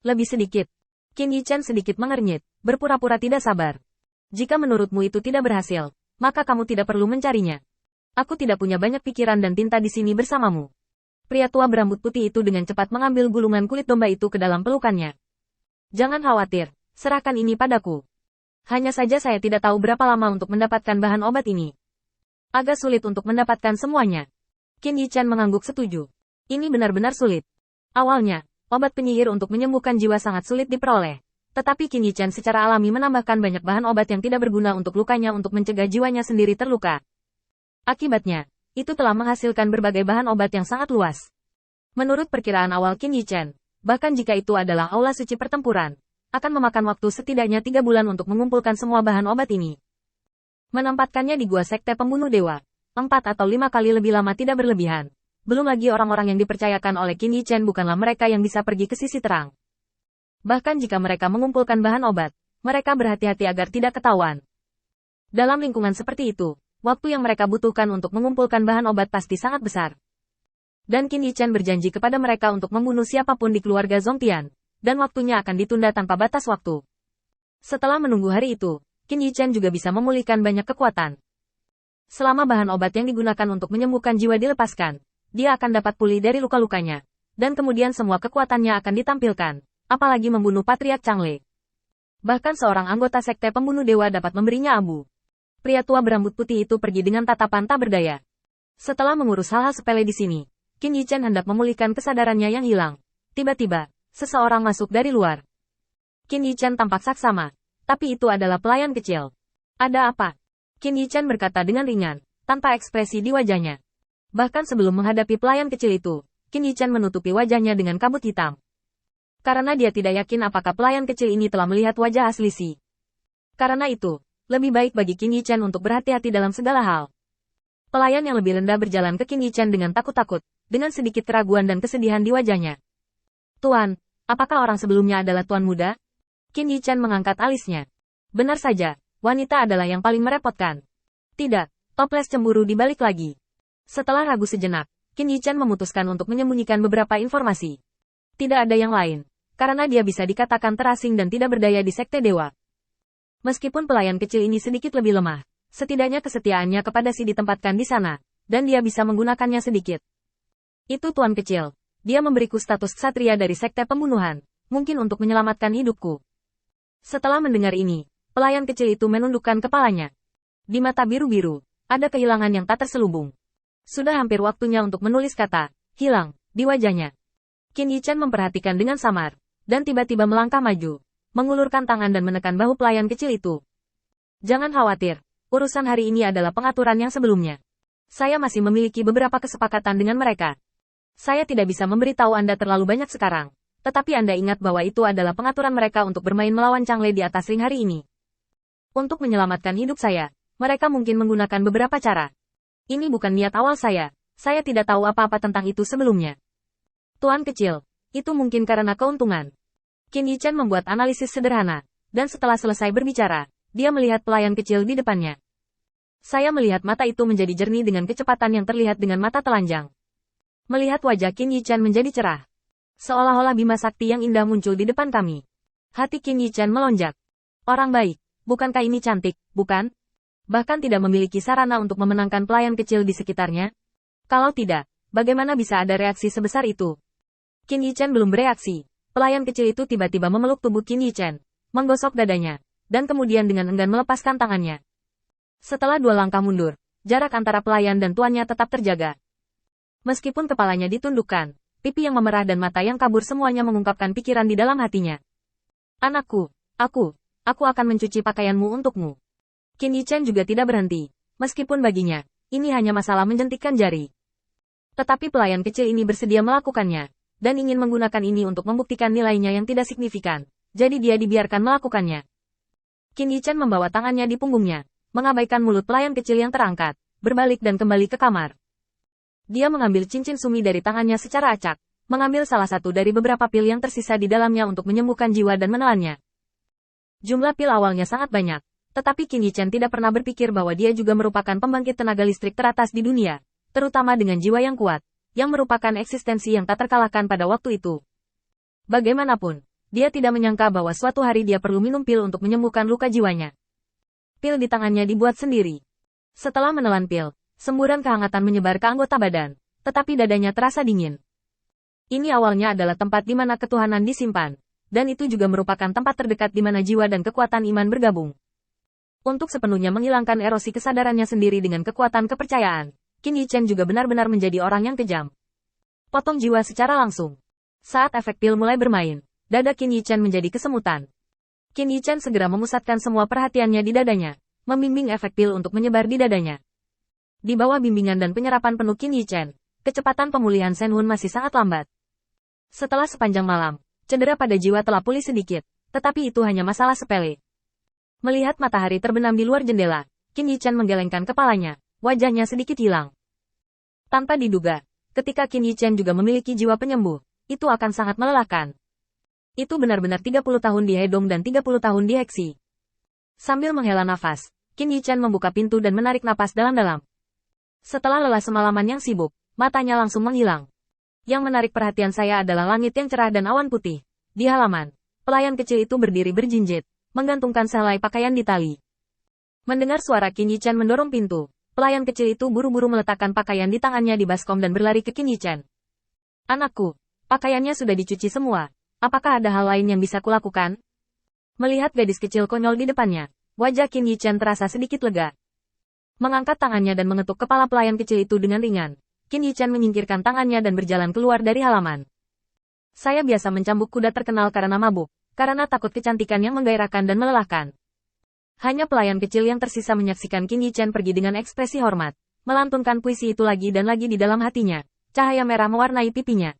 Lebih sedikit. Qin Yichen sedikit mengernyit, berpura-pura tidak sabar. Jika menurutmu itu tidak berhasil, maka kamu tidak perlu mencarinya. Aku tidak punya banyak pikiran dan tinta di sini bersamamu. Pria tua berambut putih itu dengan cepat mengambil gulungan kulit domba itu ke dalam pelukannya. Jangan khawatir, serahkan ini padaku. Hanya saja saya tidak tahu berapa lama untuk mendapatkan bahan obat ini. Agak sulit untuk mendapatkan semuanya. Qin Yichen mengangguk setuju. Ini benar-benar sulit. Awalnya, obat penyihir untuk menyembuhkan jiwa sangat sulit diperoleh. Tetapi Qin Yichen secara alami menambahkan banyak bahan obat yang tidak berguna untuk lukanya untuk mencegah jiwanya sendiri terluka. Akibatnya, itu telah menghasilkan berbagai bahan obat yang sangat luas. Menurut perkiraan awal Qin Yichen, bahkan jika itu adalah aula suci pertempuran, akan memakan waktu setidaknya 3 bulan untuk mengumpulkan semua bahan obat ini. Menempatkannya di gua sekte pembunuh dewa, 4 atau 5 kali lebih lama tidak berlebihan. Belum lagi orang-orang yang dipercayakan oleh Qin Yichen bukanlah mereka yang bisa pergi ke sisi terang. Bahkan jika mereka mengumpulkan bahan obat, mereka berhati-hati agar tidak ketahuan. Dalam lingkungan seperti itu, waktu yang mereka butuhkan untuk mengumpulkan bahan obat pasti sangat besar. Dan Qin Yichen berjanji kepada mereka untuk membunuh siapapun di keluarga Zongtian, dan waktunya akan ditunda tanpa batas waktu. Setelah menunggu hari itu, Qin Yichen juga bisa memulihkan banyak kekuatan. Selama bahan obat yang digunakan untuk menyembuhkan jiwa dilepaskan, dia akan dapat pulih dari luka-lukanya, dan kemudian semua kekuatannya akan ditampilkan, apalagi membunuh Patriark Changle. Bahkan seorang anggota sekte pembunuh dewa dapat memberinya abu. Pria tua berambut putih itu pergi dengan tatapan tak berdaya. Setelah mengurus hal-hal sepele di sini, Qin Yichen hendak memulihkan kesadarannya yang hilang. Tiba-tiba, seseorang masuk dari luar. Qin Yichen tampak saksama, tapi itu adalah pelayan kecil. Ada apa? Qin Yichen berkata dengan ringan, tanpa ekspresi di wajahnya. Bahkan sebelum menghadapi pelayan kecil itu, Qin Yichen menutupi wajahnya dengan kabut hitam. Karena dia tidak yakin apakah pelayan kecil ini telah melihat wajah asli Si. Karena itu, lebih baik bagi Qin Yichen untuk berhati-hati dalam segala hal. Pelayan yang lebih rendah berjalan ke Qin Yichen dengan takut-takut, dengan sedikit keraguan dan kesedihan di wajahnya. Tuan, apakah orang sebelumnya adalah Tuan Muda? Qin Yichen mengangkat alisnya. Benar saja, wanita adalah yang paling merepotkan. Tidak, toples cemburu dibalik lagi. Setelah ragu sejenak, Qin Yichen memutuskan untuk menyembunyikan beberapa informasi. Tidak ada yang lain, karena dia bisa dikatakan terasing dan tidak berdaya di sekte dewa. Meskipun pelayan kecil ini sedikit lebih lemah, setidaknya kesetiaannya kepada Si ditempatkan di sana, dan dia bisa menggunakannya sedikit. Itu tuan kecil, dia memberiku status ksatria dari sekte pembunuhan, mungkin untuk menyelamatkan hidupku. Setelah mendengar ini, pelayan kecil itu menundukkan kepalanya. Di mata biru-biru, ada kehilangan yang tak terselubung. Sudah hampir waktunya untuk menulis kata, hilang, di wajahnya. Qin Yichen memperhatikan dengan samar, dan tiba-tiba melangkah maju. Mengulurkan tangan dan menekan bahu pelayan kecil itu. Jangan khawatir, urusan hari ini adalah pengaturan yang sebelumnya. Saya masih memiliki beberapa kesepakatan dengan mereka. Saya tidak bisa memberitahu Anda terlalu banyak sekarang, tetapi Anda ingat bahwa itu adalah pengaturan mereka untuk bermain melawan Changle di atas ring hari ini. Untuk menyelamatkan hidup saya, mereka mungkin menggunakan beberapa cara. Ini bukan niat awal saya tidak tahu apa-apa tentang itu sebelumnya. Tuan kecil, itu mungkin karena keuntungan. Qin Yichen membuat analisis sederhana, dan setelah selesai berbicara, dia melihat pelayan kecil di depannya. Saya melihat mata itu menjadi jernih dengan kecepatan yang terlihat dengan mata telanjang. Melihat wajah Qin Yichen menjadi cerah. Seolah-olah bima sakti yang indah muncul di depan kami. Hati Qin Yichen melonjak. Orang baik, bukankah ini cantik, bukan? Bahkan tidak memiliki sarana untuk memenangkan pelayan kecil di sekitarnya. Kalau tidak, bagaimana bisa ada reaksi sebesar itu? Qin Yichen belum bereaksi. Pelayan kecil itu tiba-tiba memeluk tubuh Qin Yichen, menggosok dadanya, dan kemudian dengan enggan melepaskan tangannya. Setelah 2 langkah mundur, jarak antara pelayan dan tuannya tetap terjaga. Meskipun kepalanya ditundukkan, pipi yang memerah dan mata yang kabur semuanya mengungkapkan pikiran di dalam hatinya. Anakku, aku akan mencuci pakaianmu untukmu. Qin Yichen juga tidak berhenti, meskipun baginya, ini hanya masalah menjentikkan jari. Tetapi pelayan kecil ini bersedia melakukannya. Dan ingin menggunakan ini untuk membuktikan nilainya yang tidak signifikan, jadi dia dibiarkan melakukannya. Qin Yichen membawa tangannya di punggungnya, mengabaikan mulut pelayan kecil yang terangkat, berbalik dan kembali ke kamar. Dia mengambil cincin sumi dari tangannya secara acak, mengambil salah satu dari beberapa pil yang tersisa di dalamnya untuk menyembuhkan jiwa dan menelannya. Jumlah pil awalnya sangat banyak, tetapi Qin Yichen tidak pernah berpikir bahwa dia juga merupakan pembangkit tenaga listrik teratas di dunia, terutama dengan jiwa yang kuat, yang merupakan eksistensi yang tak terkalahkan pada waktu itu. Bagaimanapun, Dia tidak menyangka bahwa suatu hari dia perlu minum pil untuk menyembuhkan luka jiwanya. Pil di tangannya dibuat sendiri. Setelah menelan pil, semburan kehangatan menyebar ke anggota badan, tetapi dadanya terasa dingin. Ini awalnya adalah tempat di mana ketuhanan disimpan, dan itu juga merupakan tempat terdekat di mana jiwa dan kekuatan iman bergabung. Untuk sepenuhnya menghilangkan erosi kesadarannya sendiri dengan kekuatan kepercayaan, Qin Yichen juga benar-benar menjadi orang yang kejam. Potong jiwa secara langsung. Saat efek pil mulai bermain, dada Qin Yichen menjadi kesemutan. Qin Yichen segera memusatkan semua perhatiannya di dadanya, membimbing efek pil untuk menyebar di dadanya. Di bawah bimbingan dan penyerapan penuh Qin Yichen, kecepatan pemulihan Shen Hun masih sangat lambat. Setelah sepanjang malam, cedera pada jiwa telah pulih sedikit, tetapi itu hanya masalah sepele. Melihat matahari terbenam di luar jendela, Qin Yichen menggelengkan kepalanya, wajahnya sedikit hilang. Tanpa diduga, ketika Qin Yichen juga memiliki jiwa penyembuh, itu akan sangat melelahkan. Itu benar-benar 30 tahun di Hedong dan 30 tahun di Heksi. Sambil menghela nafas, Qin Yichen membuka pintu dan menarik napas dalam-dalam. Setelah lelah semalaman yang sibuk, matanya langsung menghilang. Yang menarik perhatian saya adalah langit yang cerah dan awan putih. Di halaman, pelayan kecil itu berdiri berjinjit, menggantungkan sehelai pakaian di tali. Mendengar suara Qin Yichen mendorong pintu, pelayan kecil itu buru-buru meletakkan pakaian di tangannya di baskom dan berlari ke Qin Yichen. Anakku, pakaiannya sudah dicuci semua. Apakah ada hal lain yang bisa kulakukan? Melihat gadis kecil konyol di depannya, wajah Qin Yichen terasa sedikit lega. Mengangkat tangannya dan mengetuk kepala pelayan kecil itu dengan ringan, Qin Yichen menyingkirkan tangannya dan berjalan keluar dari halaman. Saya biasa mencambuk kuda terkenal karena mabuk, karena takut kecantikan yang menggairahkan dan melelahkan. Hanya pelayan kecil yang tersisa menyaksikan Qin Yichen pergi dengan ekspresi hormat, melantunkan puisi itu lagi dan lagi di dalam hatinya. Cahaya merah mewarnai pipinya.